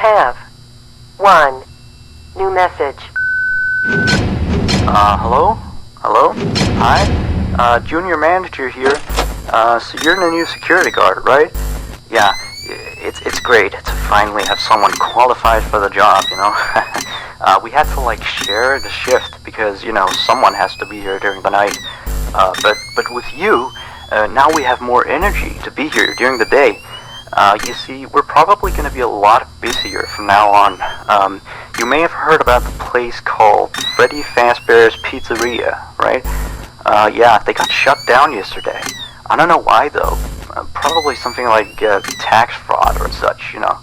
have 1 new message. Hello? Hello? Hi? Junior manager here. So you're the new security guard, right? Yeah, it's great to finally have someone qualified for the job, you know? We had to, like, share the shift because, you know, someone has to be here during the night. But with you, now we have more energy to be here during the day. You see, we're probably going to be a lot busier from now on. You may have heard about the place called Freddy Fazbear's Pizzeria, right? Yeah, they got shut down yesterday. I don't know why, though. Probably something like tax fraud or such, you know.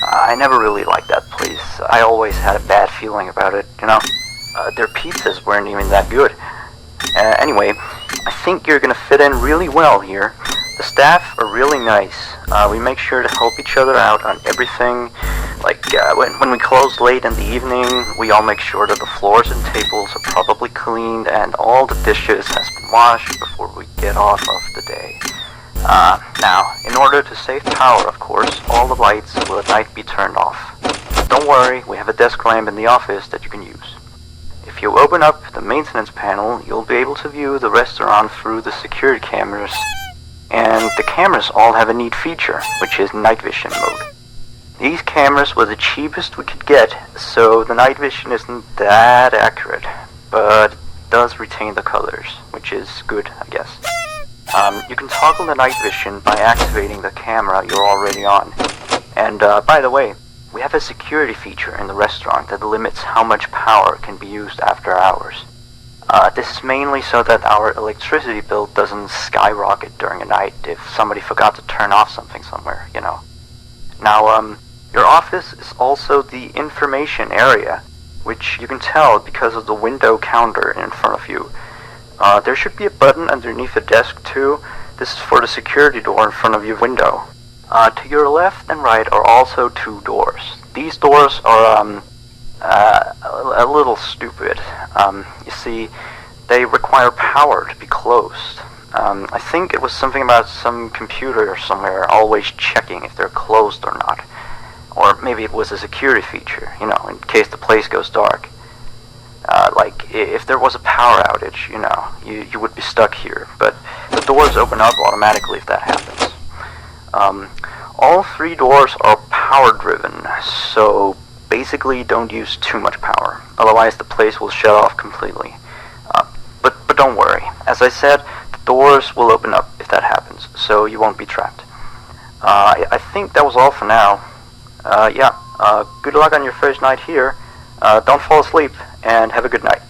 I never really liked that place. I always had a bad feeling about it, you know. Their pizzas weren't even that good. Anyway, I think you're gonna fit in really well here. The staff are really nice. We make sure to help each other out on everything. Like, when we close late in the evening, we all make sure that the floors and tables are properly cleaned and all the dishes has been washed before we get off of the day. Now, in order to save power, of course, all the lights will at night be turned off. Don't worry, we have a desk lamp in the office that you can use. If you open up the maintenance panel, you'll be able to view the restaurant through the security cameras. And the cameras all have a neat feature, which is night vision mode. These cameras were the cheapest we could get, so the night vision isn't that accurate, but it does retain the colors, which is good, I guess. You can toggle the night vision by activating the camera you're already on. And by the way, we have a security feature in the restaurant that limits how much power can be used after hours. This is mainly so that our electricity bill doesn't skyrocket during the night if somebody forgot to turn off something somewhere, you know. Now, your office is also the information area, which you can tell because of the window counter in front of you. There should be a button underneath the desk too. This is for the security door in front of your window. To your left and right are also 2 doors. These doors are a little stupid. You see, they require power to be closed. I think it was something about some computer somewhere always checking if they're closed or not. Or maybe it was a security feature, you know, in case the place goes dark. Like, if there was a power outage, you know, you would be stuck here. But the doors open up automatically if that happens. All 3 doors are power driven, so basically don't use too much power. Otherwise the place will shut off completely. But don't worry. As I said, the doors will open up if that happens, so you won't be trapped. I think that was all for now. Yeah, good luck on your first night here. Don't fall asleep, and have a good night.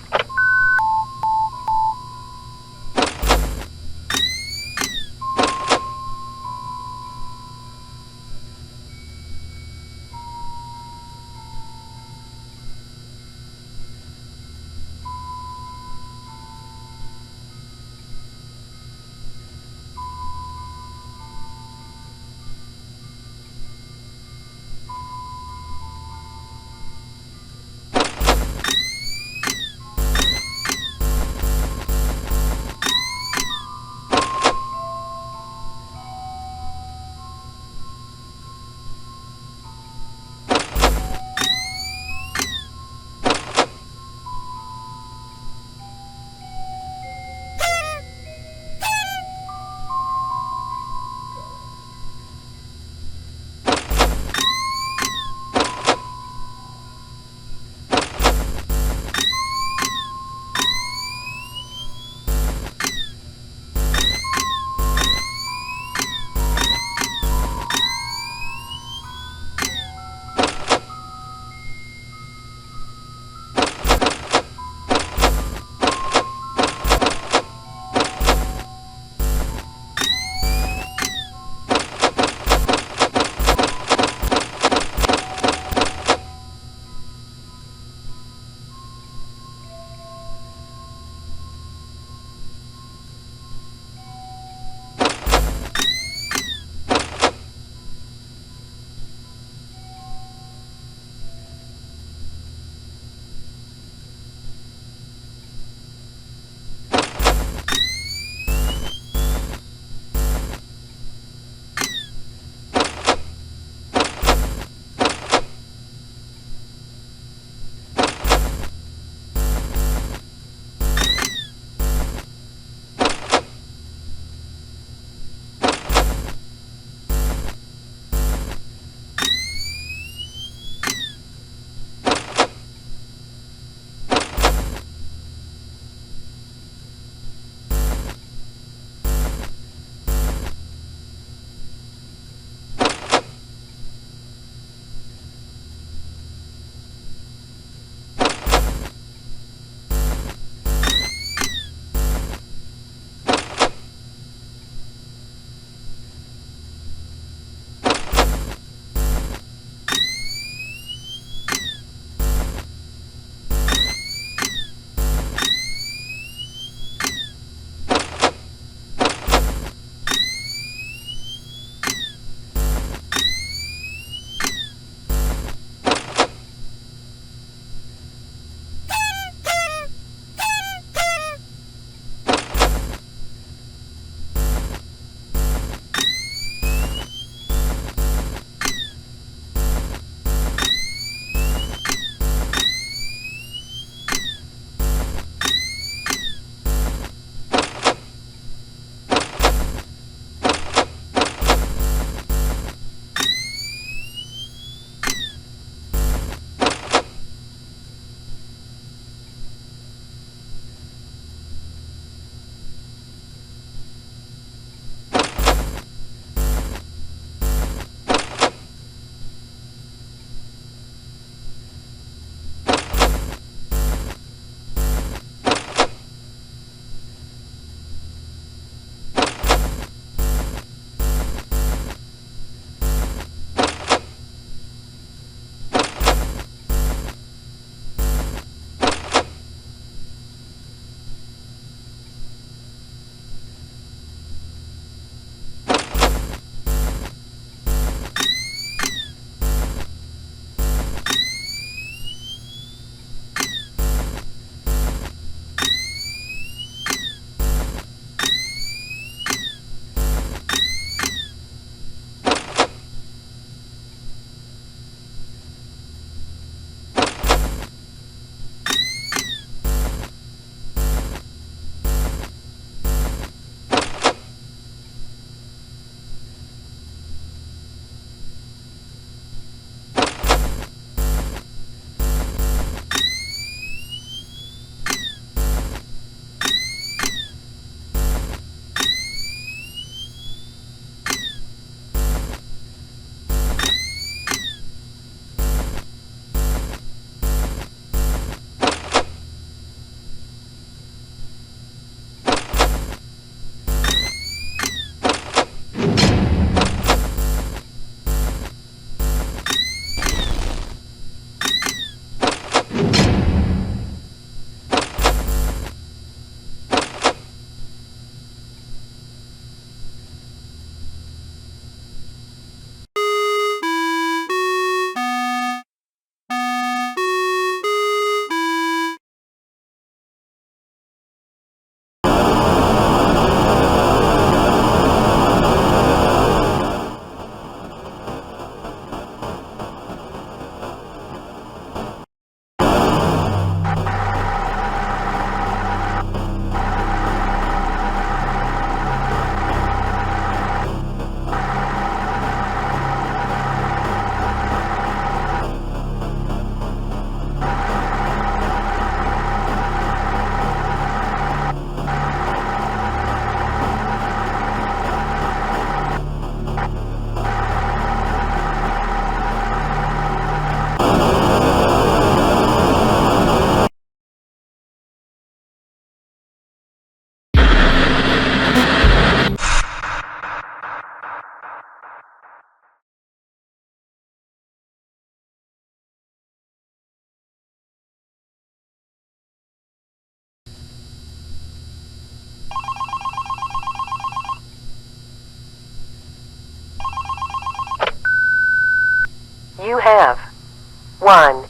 1.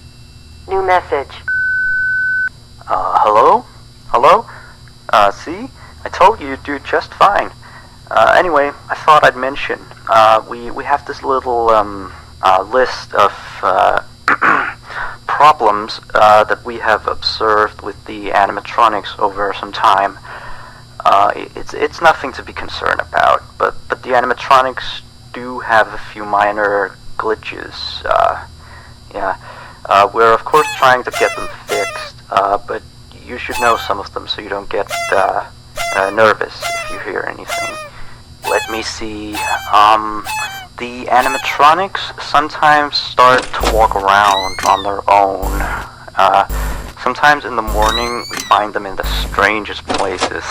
New message. Hello? Hello? See? I told you you'd do just fine. Anyway, I thought I'd mention, we have this little, list of, problems, that we have observed with the animatronics over some time. It's nothing to be concerned about, but the animatronics do have a few minor glitches. Yeah. We're of course trying to get them fixed, but you should know some of them so you don't get nervous if you hear anything. Let me see. The animatronics sometimes start to walk around on their own. Sometimes in the morning we find them in the strangest places.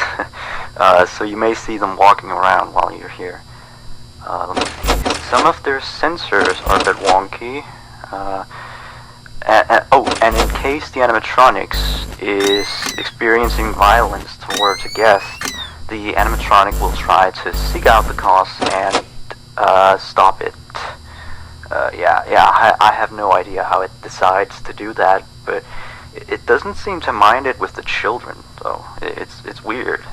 So you may see them walking around while you're here. Let me see. Some of their sensors are a bit wonky. And in case the animatronics is experiencing violence towards a guest, the animatronic will try to seek out the cause and stop it. I have no idea how it decides to do that, but it doesn't seem to mind it with the children, though. It's weird.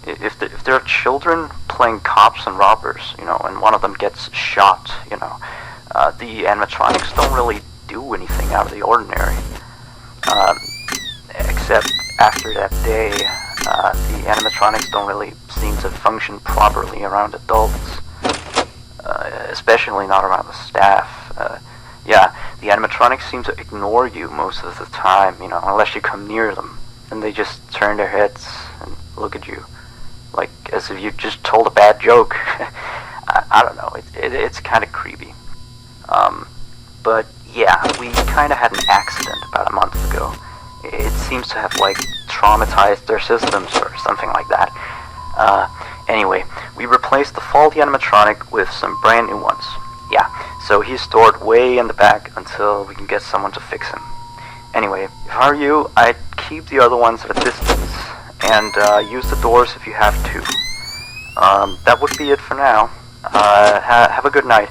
If there are children playing cops and robbers, and one of them gets shot, the animatronics don't really do anything out of the ordinary. Except after that day, the animatronics don't really seem to function properly around adults. Especially not around the staff. The animatronics seem to ignore you most of the time, unless you come near them. And they just turn their heads and look at you, like as if you just told a bad joke. I don't know, it's kind of creepy. But yeah, we kind of had an accident about a month ago. It seems to have, traumatized their systems or something like that. Anyway, we replaced the faulty animatronic with some brand new ones. Yeah, so he's stored way in the back until we can get someone to fix him. Anyway, if I were you, I'd keep the other ones at a distance, and use the doors if you have to. That would be it for now. Have a good night.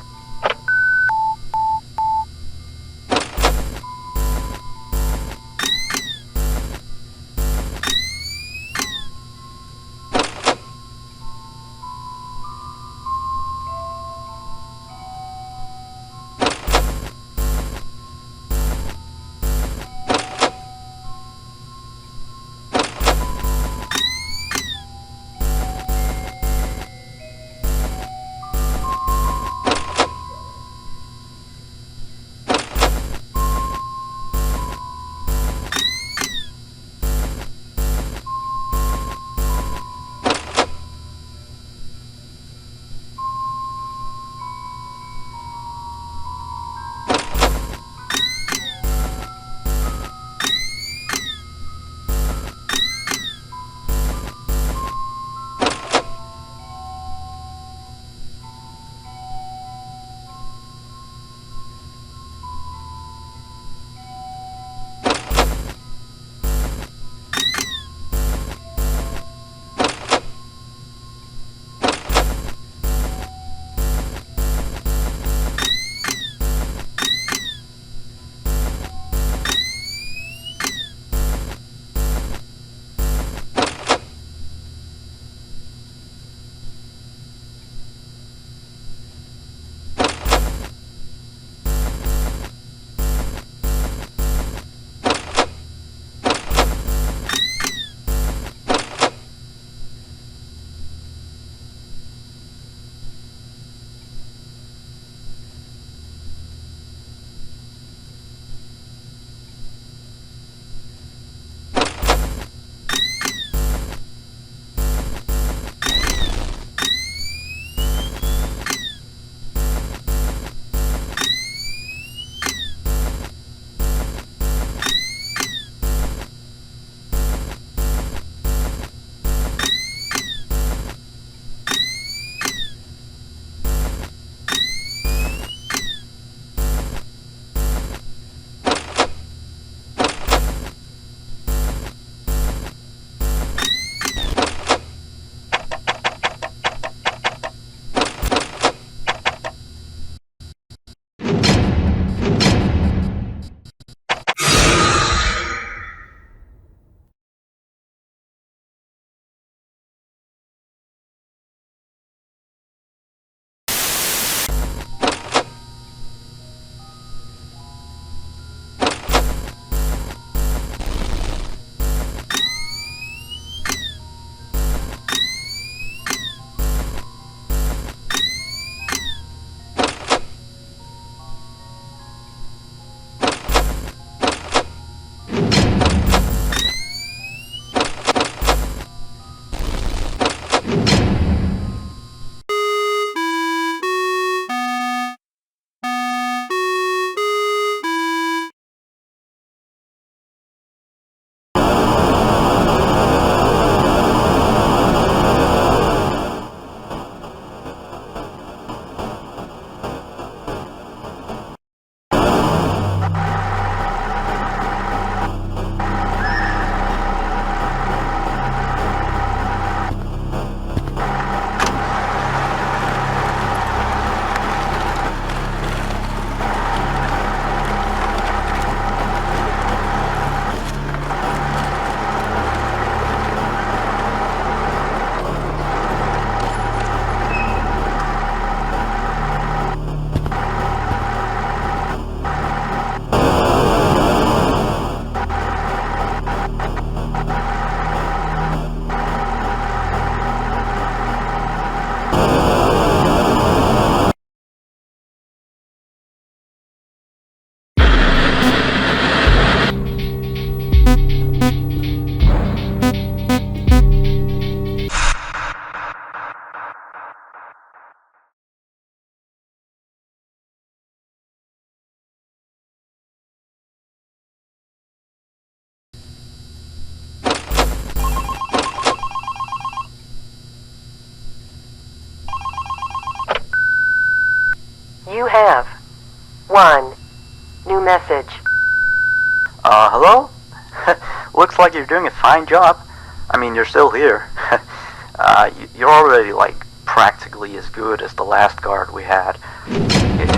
have 1 new message. Hello? Looks like you're doing a fine job. I mean, you're still here. You're already, like, practically as good as the last guard we had.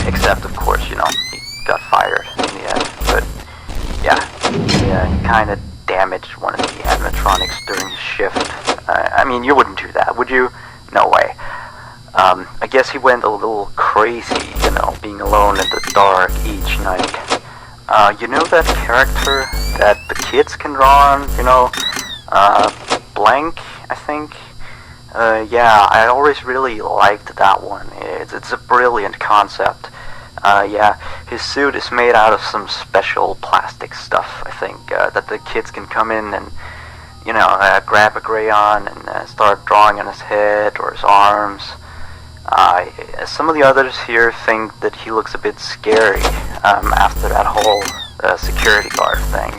Except, of course, he got fired in the end. But, yeah, he kind of damaged one of the animatronics during his shift. I mean, you wouldn't do that, would you? No way. I guess he went a little crazy, being alone in the dark each night. You know that character that the kids can draw on, Blank, I think? Yeah, I always really liked that one. It's a brilliant concept. Yeah, his suit is made out of some special plastic stuff, I think, that the kids can come in and, grab a crayon and start drawing on his head or his arms. Some of the others here think that he looks a bit scary after that whole security guard thing.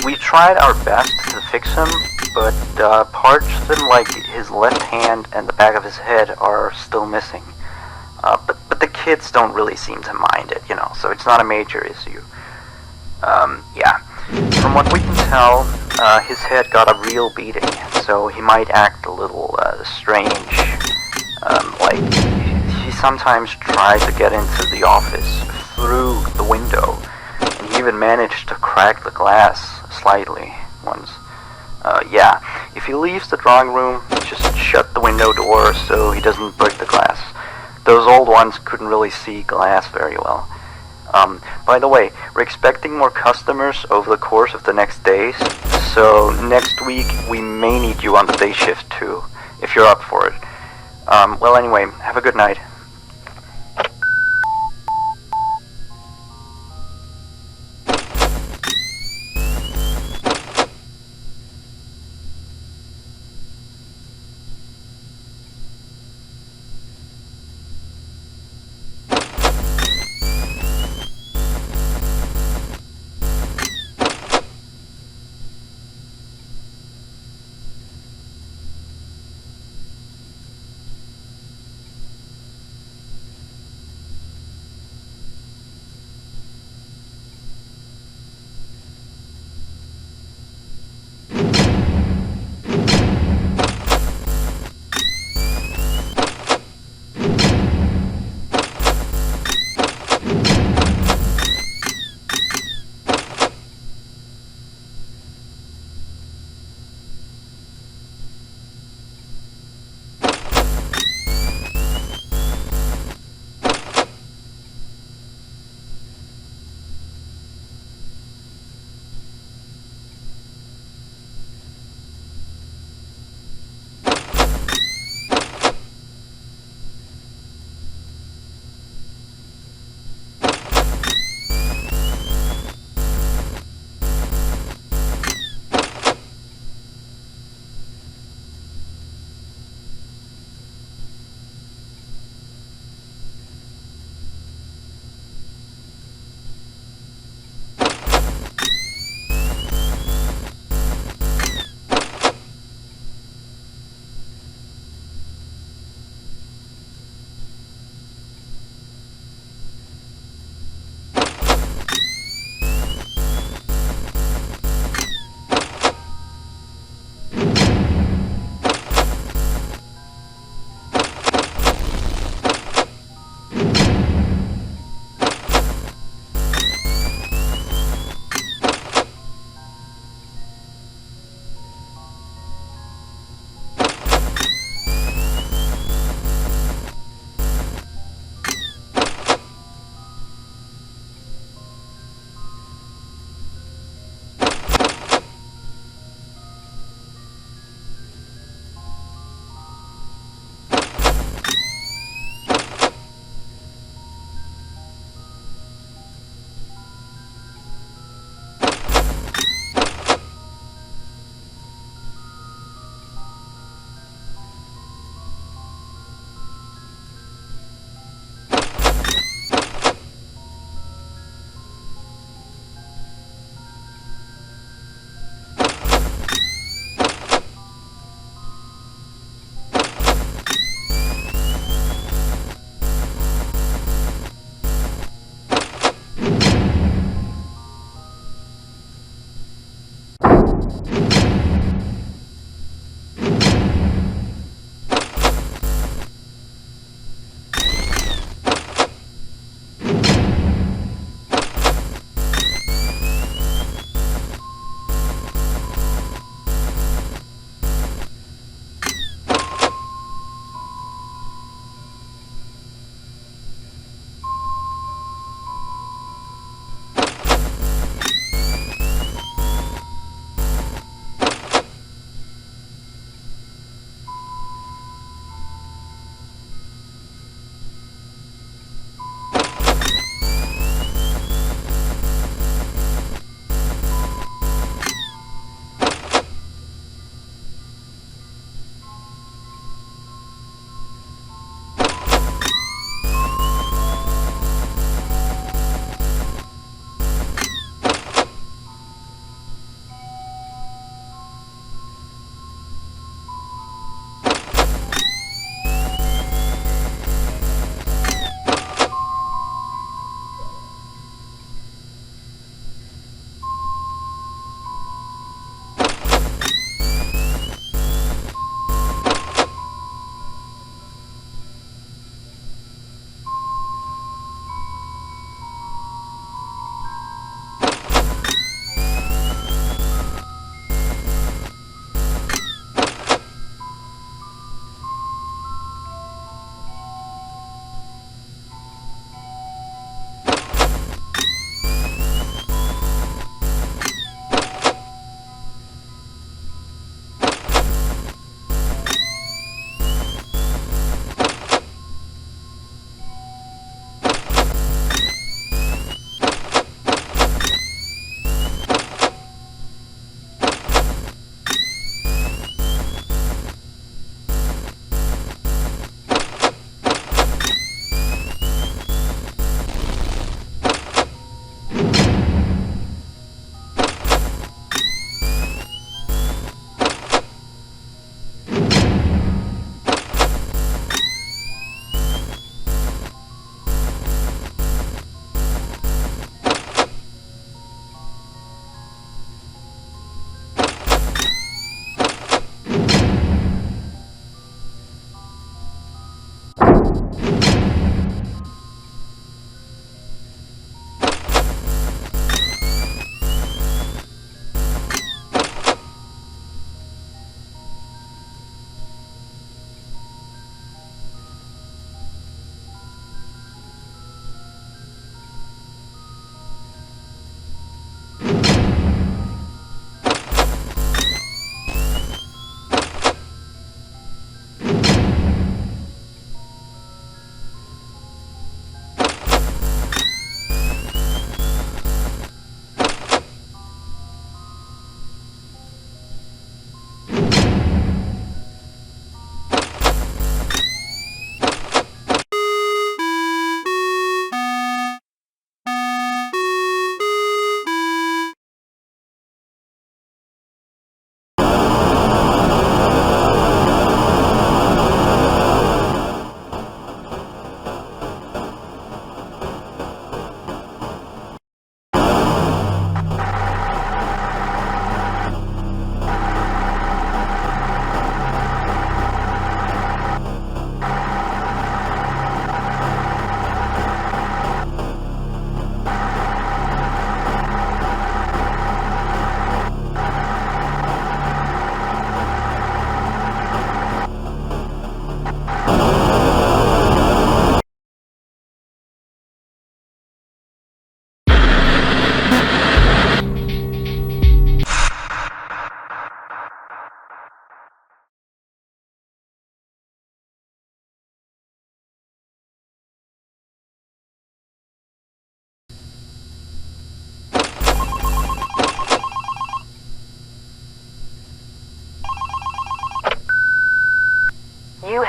We tried our best to fix him, but parts of him, like his left hand and the back of his head, are still missing. But the kids don't really seem to mind it, so it's not a major issue. Yeah. From what we can tell, his head got a real beating, so he might act a little strange. Like, he sometimes tries to get into the office through the window, and he even managed to crack the glass slightly once. Yeah, if he leaves the drawing room, just shut the window door so he doesn't break the glass. Those old ones couldn't really see glass very well. By the way, we're expecting more customers over the course of the next days, so next week we may need you on the day shift too, if you're up for it. Well, anyway, have a good night.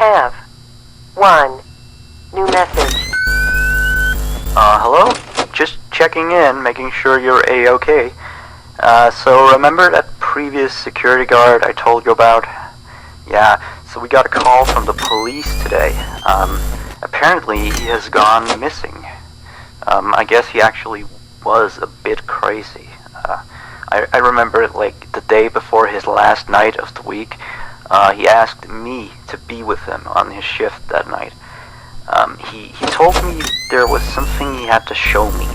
have 1 new message. Hello? Just checking in, making sure you're A-okay. So remember that previous security guard I told you about? Yeah, so we got a call from the police today. Apparently he has gone missing. I guess he actually was a bit crazy. I remember, like, the day before his last night of the week, he asked me to be with him on his shift that night. He told me there was something he had to show me.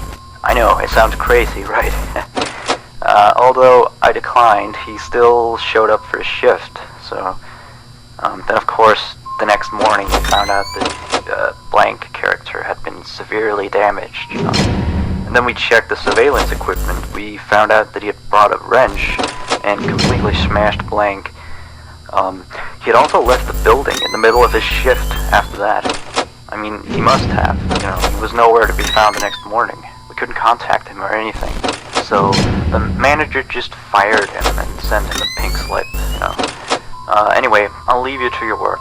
I know, it sounds crazy, right? Although I declined, he still showed up for his shift, so... then of course, the next morning we found out that the blank character had been severely damaged. And then we checked the surveillance equipment. We found out that he had brought a wrench and completely smashed blank. He had also left the building in the middle of his shift after that. I mean, he must have, he was nowhere to be found the next morning. We couldn't contact him or anything. So the manager just fired him and sent him a pink slip, Anyway, I'll leave you to your work.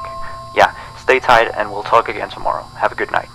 Yeah, stay tight and we'll talk again tomorrow. Have a good night.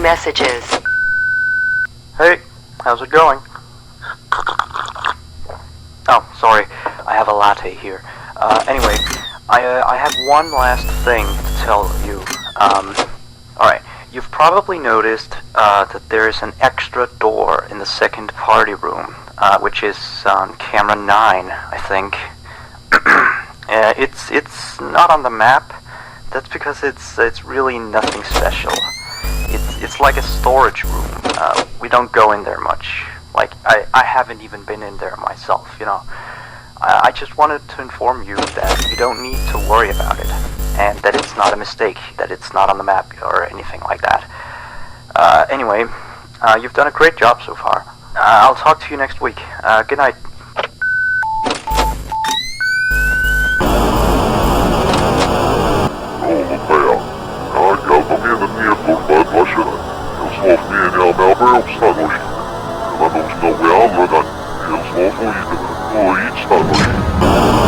messages. Hey, how's it going? Oh, sorry, I have a latte here. Anyway, I have one last thing to tell you. Alright, you've probably noticed that there is an extra door in the second party room, which is on camera 9, I think. It's not on the map. That's because it's really nothing special. It's like a storage room. We don't go in there much. Like, I haven't even been in there myself, you know. I just wanted to inform you that you don't need to worry about it, and that it's not a mistake, that it's not on the map or anything like that. Anyway, you've done a great job so far. I'll talk to you next week. Good night. Eles vão fugir, vou ir, está